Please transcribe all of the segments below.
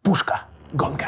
Пушка, гонка.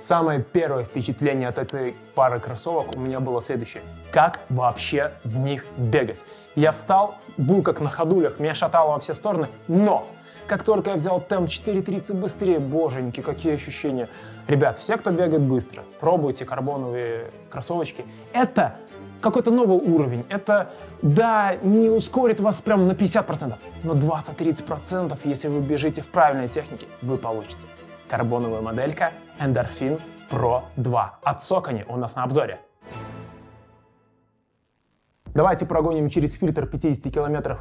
Самое первое впечатление от этой пары кроссовок у меня было следующее. Как вообще в них бегать? Я встал, был как на ходулях, меня шатало во все стороны, но как только я взял темп 4.30 быстрее, боженьки, какие ощущения. Ребят, все, кто бегает быстро, пробуйте карбоновые кроссовочки. Это какой-то новый уровень. Это, да, не ускорит вас прям на 50%, но 20-30%, если вы бежите в правильной технике, вы получите. Карбоновая моделька Endorphin Pro 2 от Saucony у нас на обзоре. Давайте прогоним через фильтр 50 километров,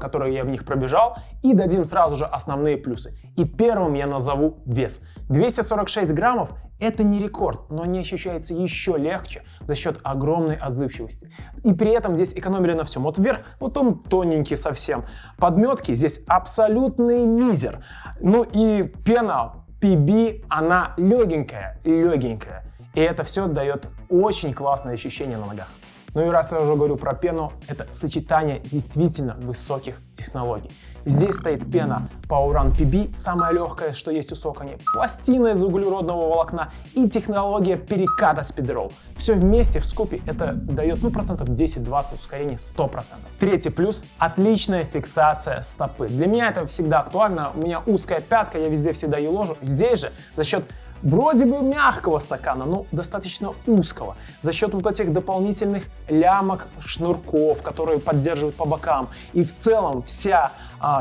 которые я в них пробежал, и дадим сразу же основные плюсы. И первым я назову вес. 246 граммов – это не рекорд, но они ощущаются еще легче за счет огромной отзывчивости. И при этом здесь экономили на всем. Вот вверх, вот он тоненький совсем. Подметки здесь абсолютный мизер. Ну и пена PB, она легенькая. И это все дает очень классное ощущение на ногах. Ну и раз я уже говорю про пену, это сочетание действительно высоких технологий. Здесь стоит пена PowerRun PB, самая легкая, что есть у Saucony, пластина из углеродного волокна и технология переката Speedroll. Все вместе в скупе это дает процентов 10-20 ускорения 100%. Третий плюс – отличная фиксация стопы. Для меня это всегда актуально, у меня узкая пятка, я везде всегда ее ложу. Здесь же за счет вроде бы мягкого стакана, но достаточно узкого. За счет вот этих дополнительных лямок, шнурков, которые поддерживают по бокам. И в целом вся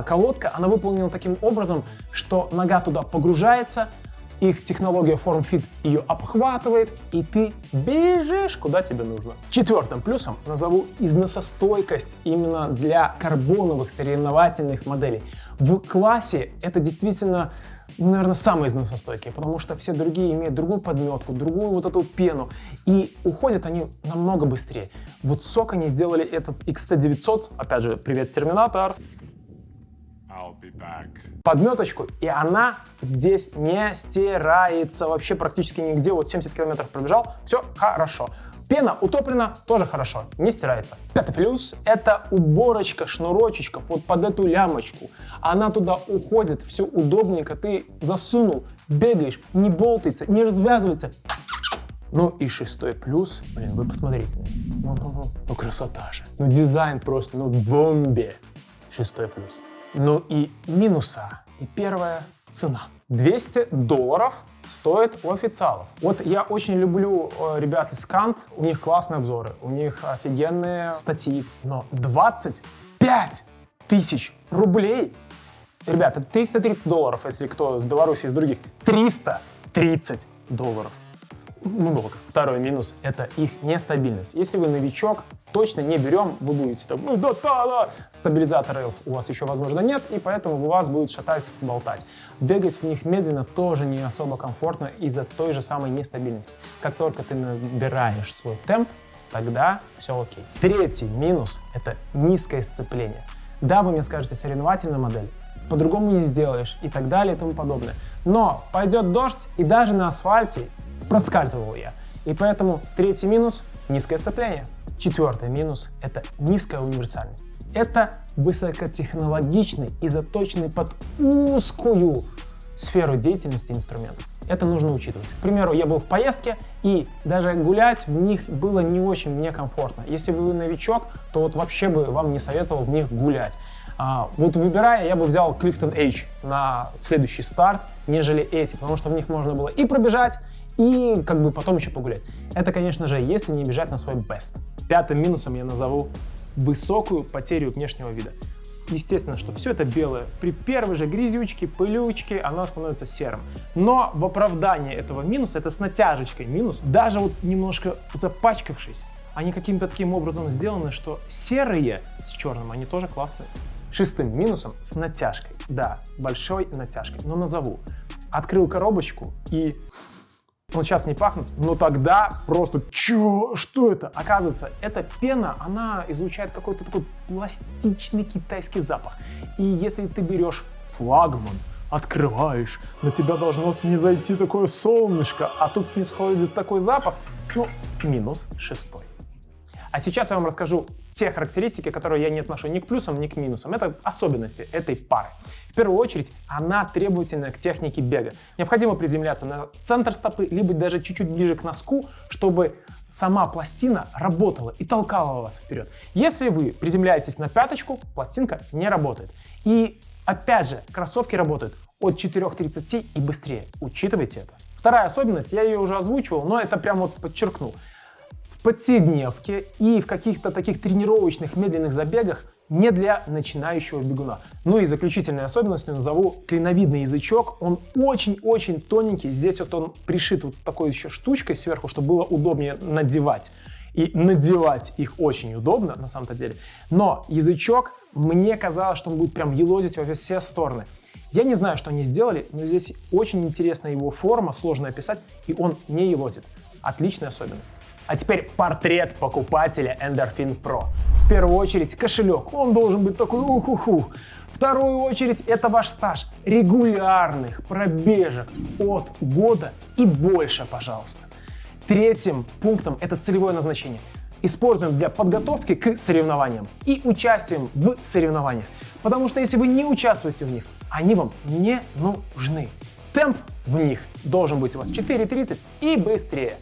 колодка, она выполнена таким образом, что нога туда погружается, их технология FormFit ее обхватывает, и ты бежишь, куда тебе нужно. Четвертым плюсом назову износостойкость именно для карбоновых соревновательных моделей. В классе это действительно, наверное, самые износостойкие, потому что все другие имеют другую подметку, другую вот эту пену, и уходят они намного быстрее. Вот Saucony сделали этот XT900, опять же, привет, Терминатор, подметочку, и она здесь не стирается вообще практически нигде. Вот 70 километров пробежал, все хорошо. Пена утоплена, тоже хорошо, не стирается. Пятый плюс – это уборочка шнурочечков вот под эту лямочку. Она туда уходит, все удобненько, ты засунул, бегаешь, не болтается, не развязывается. Ну и шестой плюс, блин, вы посмотрите, ну красота же. Ну дизайн просто, бомбе. Шестой плюс. Ну и минуса. И первая цена. $200 стоит у официалов. Вот я очень люблю ребят из Kant, у них классные обзоры, у них офигенные статьи, но 25 тысяч рублей, ребята, $330, если кто с Беларуси, из других, $330. Много. Второй минус – это их нестабильность. Если вы новичок, точно не берем, вы будете там, стабилизаторов у вас еще, возможно, нет, и поэтому у вас будет шатать, болтать. Бегать в них медленно тоже не особо комфортно из-за той же самой нестабильности. Как только ты набираешь свой темп, тогда все окей. Третий минус – это низкое сцепление. Да, вы мне скажете, соревновательная модель, по-другому не сделаешь и так далее и тому подобное. Но пойдет дождь, и даже на асфальте проскальзывал я. И поэтому третий минус – низкое сцепление. Четвертый минус – это низкая универсальность. Это высокотехнологичный и заточенный под узкую сферу деятельности инструмент. Это нужно учитывать. К примеру, я был в поездке, и даже гулять в них было не очень мне комфортно. Если вы новичок, то вот вообще бы вам не советовал в них гулять. Вот выбирая, я бы взял Clifton H на следующий старт, нежели эти, потому что в них можно было и пробежать, и потом еще погулять. Это, конечно же, если не бежать на свой best. Пятым минусом я назову высокую потерю внешнего вида. естественно, что все это белое. При первой же грязючке, пылючке оно становится серым. Но в оправдании этого минуса, это с натяжечкой минус, даже вот немножко запачкавшись, они каким-то таким образом сделаны, что серые с черным, они тоже классные. Шестым минусом с натяжкой. Да, большой натяжкой, но назову. Открыл коробочку и... Он сейчас не пахнет, но тогда просто что это? Оказывается, эта пена, она излучает какой-то такой пластичный китайский запах. И если ты берешь флагман, открываешь, на тебя должно снизойти такое солнышко, а тут снисходит такой запах, ну, минус шестой. А сейчас я вам расскажу те характеристики, которые я не отношу ни к плюсам, ни к минусам. Это особенности этой пары. В первую очередь, она требовательна к технике бега. Необходимо приземляться на центр стопы, либо даже чуть-чуть ближе к носку, чтобы сама пластина работала и толкала вас вперед. Если вы приземляетесь на пяточку, пластинка не работает. И опять же, кроссовки работают от 4:30 и быстрее. Учитывайте это. Вторая особенность, я ее уже озвучивал, но это прям вот подчеркну. В подседневке и в каких-то таких тренировочных медленных забегах не для начинающего бегуна. Ну и заключительной особенностью назову клиновидный язычок. Он очень-очень тоненький. Здесь вот он пришит вот с такой еще штучкой сверху, чтобы было удобнее надевать. И надевать их очень удобно на самом-то деле. Но язычок, мне казалось, что он будет прям елозить во все стороны. Я не знаю, что они сделали, но здесь очень интересная его форма, сложно описать, и он не елозит. Отличная особенность. А теперь портрет покупателя Endorphin Pro. В первую очередь кошелек, он должен быть такой уху-ху. В вторую очередь это ваш стаж регулярных пробежек от года и больше, пожалуйста. Третьим пунктом это целевое назначение. Используем для подготовки к соревнованиям и участием в соревнованиях. Потому что если вы не участвуете в них, они вам не нужны. Темп в них должен быть у вас 4:30 и быстрее.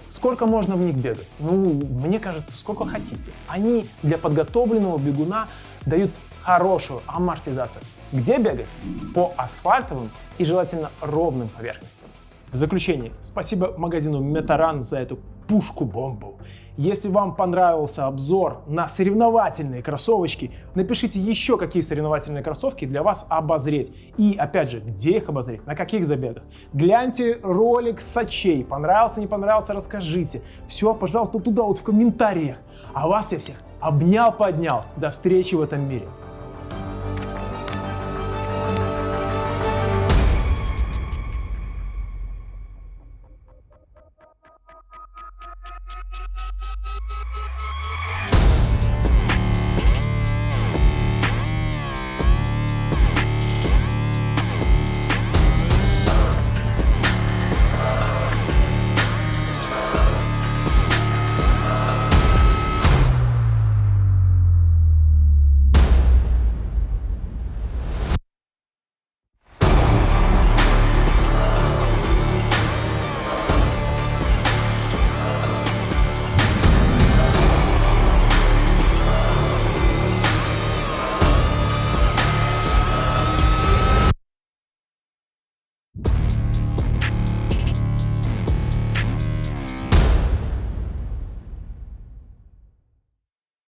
Сколько можно в них бегать? Ну, мне кажется, сколько хотите. Они для подготовленного бегуна дают хорошую амортизацию. Где бегать? По асфальтовым и желательно ровным поверхностям. В заключение, спасибо магазину Метаран за эту пушку-бомбу. Если вам понравился обзор на соревновательные кроссовочки, напишите еще, какие соревновательные кроссовки для вас обозреть. И опять же, где их обозреть, на каких забегах. Гляньте ролик с Сочей. Понравился, не понравился, расскажите. Все, пожалуйста, туда вот в комментариях. А вас я всех обнял-поднял. До встречи в этом мире.